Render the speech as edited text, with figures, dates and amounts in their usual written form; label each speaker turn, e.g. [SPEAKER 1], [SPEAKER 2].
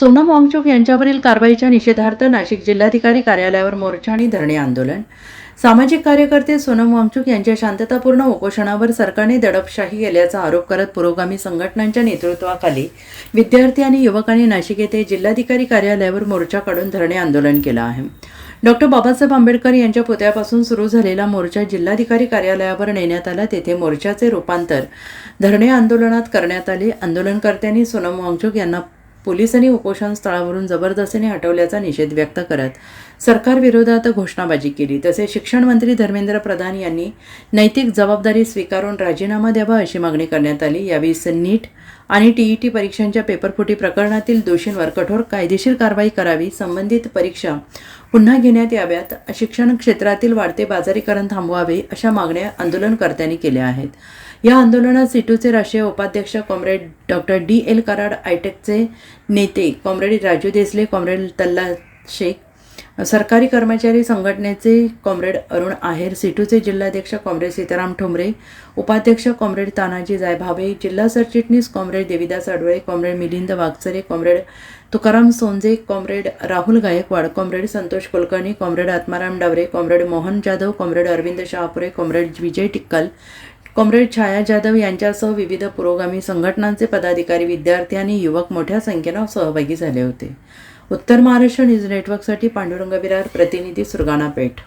[SPEAKER 1] सोनम वांगचुक यांच्यावरील कारवाईच्या निषेधार्थ नाशिक जिल्हाधिकारी कार्यालयावर मोर्चा आणि धरणे आंदोलन. सामाजिक कार्यकर्ते सोनम वांगचुक यांच्या शांततापूर्ण उपोषणावर सरकारने दडपशाही केल्याचा आरोप करत पुरोगामी संघटनांच्या नेतृत्वाखाली विद्यार्थी आणि युवकांनी नाशिक येथे जिल्हाधिकारी कार्यालयावर मोर्चा काढून धरणे आंदोलन केलं आहे. डॉक्टर बाबासाहेब आंबेडकर यांच्या पुतळ्यापासून सुरू झालेला मोर्चा जिल्हाधिकारी कार्यालयावर नेण्यात आला. तेथे मोर्चाचे रूपांतर धरणे आंदोलनात करण्यात आले. आंदोलनकर्त्यांनी सोनम वांगचुक यांना पोलिसांनी उपोषण स्थळावरून जबरदस्तीने हटवल्याचा निषेध व्यक्त करत सरकारविरोधात घोषणाबाजी केली. तसेच शिक्षण मंत्री धर्मेंद्र प्रधान यांनी नैतिक जबाबदारी स्वीकारून राजीनामा द्यावा अशी मागणी करण्यात आली. यावेळी नीट आणि टीईटी परीक्षांच्या पेपरफुटी प्रकरणातील दोषींवर कठोर कायदेशीर कारवाई करावी, संबंधित परीक्षा पुन्हा घेण्यात याव्यात, शिक्षण क्षेत्रातील वाढते बाजारीकरण थांबवावे अशा मागण्या आंदोलनकर्त्यांनी केल्या आहेत. या आंदोलनात सिटूचे राष्ट्रीय उपाध्यक्ष कॉम्रेड डॉक्टर DL कराड, आयटेकचे नेते कॉम्रेड राजू देसले, कॉम्रेड तल्ला शेख, सरकारी कर्मचारी संघटनेचे कॉम्रेड अरुण आहेर, सिटूचे जिल्हाध्यक्ष कॉम्रेड सीताराम ठोंबरे, उपाध्यक्ष कॉम्रेड तानाजी जायभावे, जिल्हा सरचिटणीस comrade Devidas Adwale, comrade Milind Wagchare, comrade Tukaram Sonje, comrade Rahul Gaikwad, comrade Santosh Kulkarni, comrade Atmaram Daware, comrade Mohan Jadhav, comrade Arvind Shahapure, comrade Vijay Tikkal, comrade Chhaya Jadhav यांच्यासह विविध पुरोगामी संघटनांचे पदाधिकारी, विद्यार्थी आणि युवक मोठ्या संख्येने सहभागी झाले होते. उत्तर महाराष्ट्र न्यूज नेटवर्कसाठी पांडुरंग विरार, प्रतिनिधी सुरगाणा पेठ.